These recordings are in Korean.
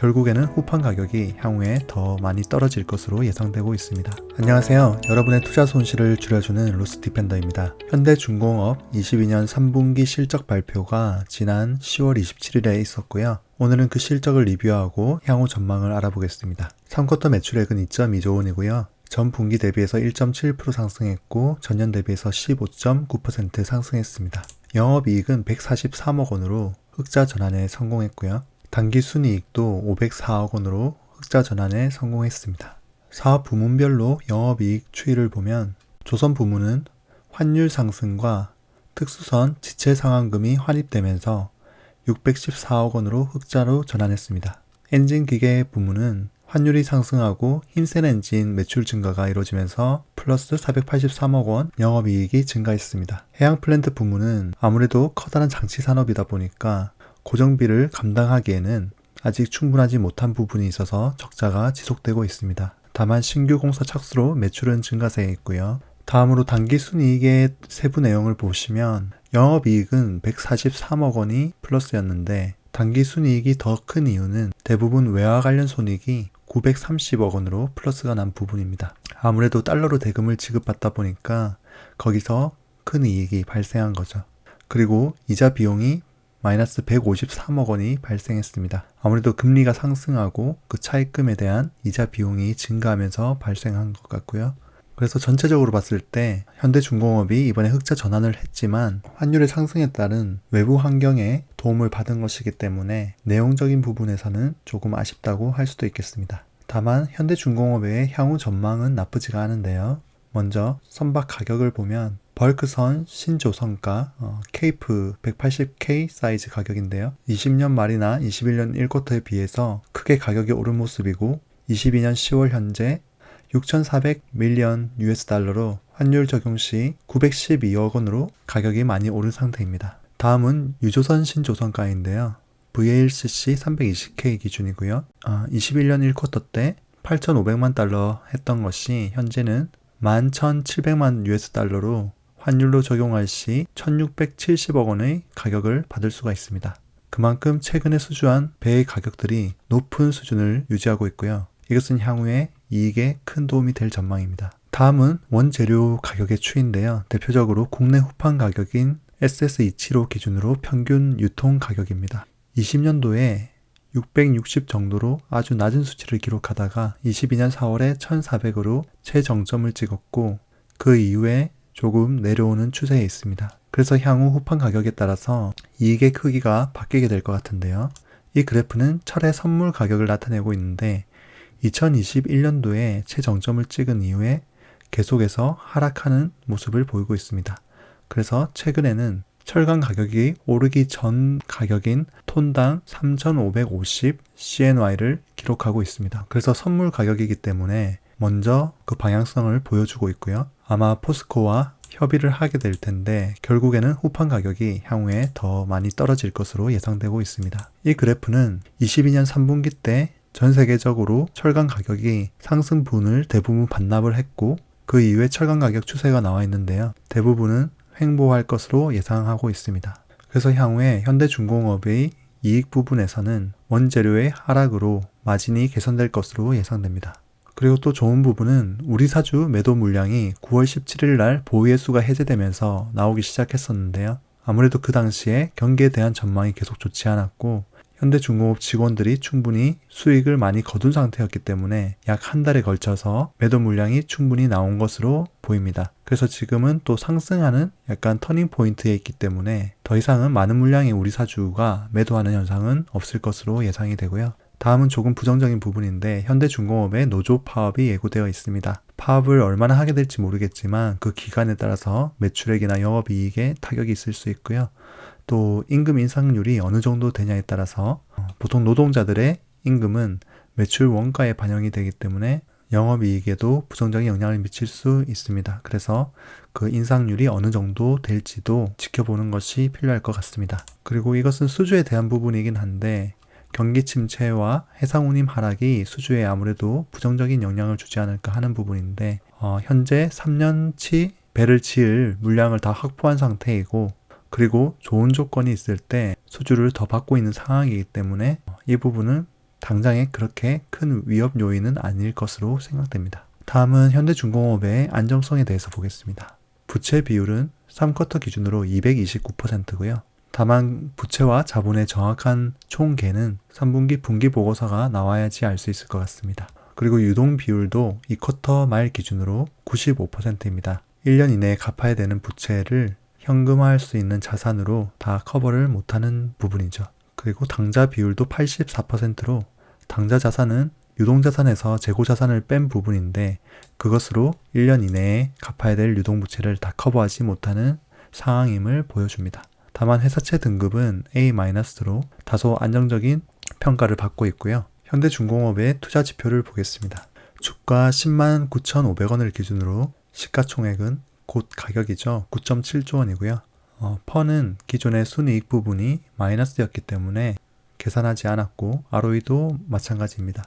결국에는 후판 가격이 향후에 더 많이 떨어질 것으로 예상되고 있습니다. 안녕하세요. 여러분의 투자 손실을 줄여주는 로스디펜더입니다. 현대중공업 22년 3분기 실적 발표가 지난 10월 27일에 있었고요. 오늘은 그 실적을 리뷰하고 향후 전망을 알아보겠습니다. 3쿼터 매출액은 2.2조 원이고요. 전 분기 대비해서 1.7% 상승했고 전년 대비해서 15.9% 상승했습니다. 영업이익은 143억 원으로 흑자 전환에 성공했고요. 당기순이익도 504억 원으로 흑자 전환에 성공했습니다. 사업 부문별로 영업이익 추이를 보면 조선 부문은 환율 상승과 특수선 지체상환금이 환입되면서 614억 원으로 흑자로 전환했습니다. 엔진기계 부문은 환율이 상승하고 힘센 엔진 매출 증가가 이루어지면서 플러스 483억 원 영업이익이 증가했습니다. 해양플랜트 부문은 아무래도 커다란 장치 산업이다 보니까 고정비를 감당하기에는 아직 충분하지 못한 부분이 있어서 적자가 지속되고 있습니다. 다만 신규 공사 착수로 매출은 증가세에 있고요. 다음으로 당기순이익의 세부 내용을 보시면 영업이익은 143억 원이 플러스였는데 당기순이익이 더 큰 이유는 대부분 외화 관련 손익이 930억 원으로 플러스가 난 부분입니다. 아무래도 달러로 대금을 지급받다 보니까 거기서 큰 이익이 발생한 거죠. 그리고 이자 비용이 마이너스 153억 원이 발생했습니다. 아무래도 금리가 상승하고 그 차입금에 대한 이자 비용이 증가하면서 발생한 것 같고요. 그래서 전체적으로 봤을 때 현대중공업이 이번에 흑자 전환을 했지만 환율의 상승에 따른 외부 환경에 도움을 받은 것이기 때문에 내용적인 부분에서는 조금 아쉽다고 할 수도 있겠습니다. 다만 현대중공업의 향후 전망은 나쁘지가 않은데요. 먼저 선박 가격을 보면 벌크선 신조선가 케이프 180K 사이즈 가격인데요. 20년 말이나 21년 1쿼터에 비해서 크게 가격이 오른 모습이고 22년 10월 현재 6,400밀리언 US 달러로 환율 적용 시 912억 원으로 가격이 많이 오른 상태입니다. 다음은 유조선 신조선가인데요. VLCC 320K 기준이고요. 21년 1쿼터 때 8,500만 달러 했던 것이 현재는 11,700만 US 달러로 환율로 적용할 시 1,670억 원의 가격을 받을 수가 있습니다. 그만큼 최근에 수주한 배의 가격들이 높은 수준을 유지하고 있고요. 이것은 향후에 이익에 큰 도움이 될 전망입니다. 다음은 원재료 가격의 추이인데요. 대표적으로 국내 후판 가격인 SS275 기준으로 평균 유통 가격입니다. 20년도에 660 정도로 아주 낮은 수치를 기록하다가 22년 4월에 1,400으로 최정점을 찍었고 그 이후에 조금 내려오는 추세에 있습니다. 그래서 향후 후판 가격에 따라서 이익의 크기가 바뀌게 될 것 같은데요. 이 그래프는 철의 선물 가격을 나타내고 있는데 2021년도에 최정점을 찍은 이후에 계속해서 하락하는 모습을 보이고 있습니다. 그래서 최근에는 철강 가격이 오르기 전 가격인 톤당 3,550 CNY를 기록하고 있습니다. 그래서 선물 가격이기 때문에 먼저 그 방향성을 보여주고 있고요. 아마 포스코와 협의를 하게 될 텐데 결국에는 후판 가격이 향후에 더 많이 떨어질 것으로 예상되고 있습니다. 이 그래프는 22년 3분기 때 전 세계적으로 철강 가격이 상승분을 대부분 반납을 했고 그 이후에 철강 가격 추세가 나와 있는데요. 대부분은 횡보할 것으로 예상하고 있습니다. 그래서 향후에 현대중공업의 이익 부분에서는 원재료의 하락으로 마진이 개선될 것으로 예상됩니다. 그리고 또 좋은 부분은 우리 사주 매도 물량이 9월 17일 날 보유예수가 해제되면서 나오기 시작했었는데요. 아무래도 그 당시에 경기에 대한 전망이 계속 좋지 않았고 현대중공업 직원들이 충분히 수익을 많이 거둔 상태였기 때문에 약 한 달에 걸쳐서 매도 물량이 충분히 나온 것으로 보입니다. 그래서 지금은 또 상승하는 약간 터닝 포인트에 있기 때문에 더 이상은 많은 물량의 우리 사주가 매도하는 현상은 없을 것으로 예상이 되고요. 다음은 조금 부정적인 부분인데 현대중공업의 노조 파업이 예고되어 있습니다. 파업을 얼마나 하게 될지 모르겠지만 그 기간에 따라서 매출액이나 영업이익에 타격이 있을 수 있고요. 또 임금 인상률이 어느 정도 되냐에 따라서 보통 노동자들의 임금은 매출 원가에 반영이 되기 때문에 영업이익에도 부정적인 영향을 미칠 수 있습니다. 그래서 그 인상률이 어느 정도 될지도 지켜보는 것이 필요할 것 같습니다. 그리고 이것은 수주에 대한 부분이긴 한데 경기 침체와 해상운임 하락이 수주에 아무래도 부정적인 영향을 주지 않을까 하는 부분인데 현재 3년치 배를 지을 물량을 다 확보한 상태이고 그리고 좋은 조건이 있을 때 수주를 더 받고 있는 상황이기 때문에 이 부분은 당장에 그렇게 큰 위협 요인은 아닐 것으로 생각됩니다. 다음은 현대중공업의 안정성에 대해서 보겠습니다. 부채 비율은 3쿼터 기준으로 229%고요. 다만 부채와 자본의 정확한 총계는 3분기 분기 보고서가 나와야지 알 수 있을 것 같습니다. 그리고 유동 비율도 2쿼터 말 기준으로 95%입니다. 1년 이내에 갚아야 되는 부채를 현금화할 수 있는 자산으로 다 커버를 못하는 부분이죠. 그리고 당자 비율도 84%로 당자 자산은 유동자산에서 재고자산을 뺀 부분인데 그것으로 1년 이내에 갚아야 될 유동부채를 다 커버하지 못하는 상황임을 보여줍니다. 다만 회사채 등급은 A-로 다소 안정적인 평가를 받고 있고요. 현대중공업의 투자 지표를 보겠습니다. 주가 10만 9,500원을 기준으로 시가총액은 곧 가격이죠. 9.7조 원이고요. 펀은 기존의 순이익 부분이 마이너스였기 때문에 계산하지 않았고 ROE도 마찬가지입니다.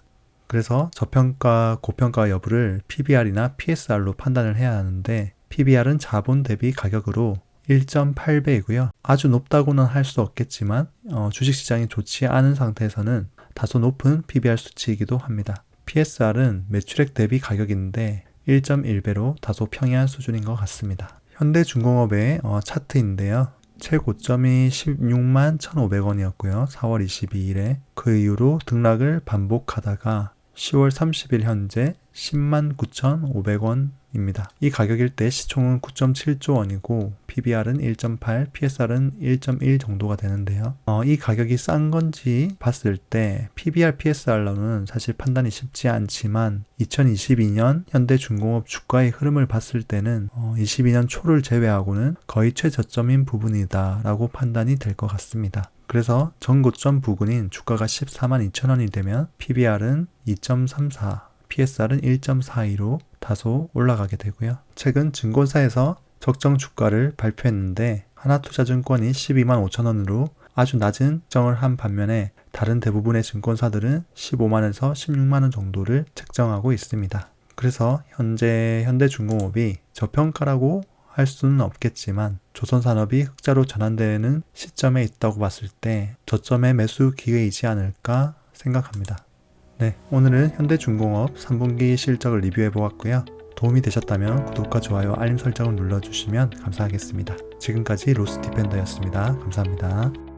그래서 저평가, 고평가 여부를 PBR이나 PSR로 판단을 해야 하는데 PBR은 자본 대비 가격으로 1.8배이고요. 아주 높다고는 할 수 없겠지만 주식시장이 좋지 않은 상태에서는 다소 높은 PBR 수치이기도 합니다. PSR은 매출액 대비 가격인데 1.1배로 다소 평이한 수준인 것 같습니다. 현대중공업의 차트인데요. 최고점이 16만 1,500원이었고요. 4월 22일에 그 이후로 등락을 반복하다가 10월 30일 현재 10만 9,500원입니다. 이 가격일 때 시총은 9.7조 원이고 PBR은 1.8, PSR은 1.1 정도가 되는데요. 이 가격이 싼 건지 봤을 때 PBR, PSR로는 사실 판단이 쉽지 않지만 2022년 현대중공업 주가의 흐름을 봤을 때는 22년 초를 제외하고는 거의 최저점인 부분이다 라고 판단이 될 것 같습니다. 그래서 전고점 부근인 주가가 14만 2천원이 되면 PBR은 2.34, PSR은 1.42로 다소 올라가게 되고요. 최근 증권사에서 적정 주가를 발표했는데 하나투자증권이 12만 5천원으로 아주 낮은 책정을 한 반면에 다른 대부분의 증권사들은 15만에서 16만원 정도를 책정하고 있습니다. 그래서 현재 현대중공업이 저평가라고 할 수는 없겠지만 조선산업이 흑자로 전환되는 시점에 있다고 봤을 때 저점의 매수 기회이지 않을까 생각합니다. 네, 오늘은 현대중공업 3분기 실적을 리뷰해 보았고요. 도움이 되셨다면 구독과 좋아요, 알림 설정을 눌러주시면 감사하겠습니다. 지금까지 로스디펜더였습니다. 감사합니다.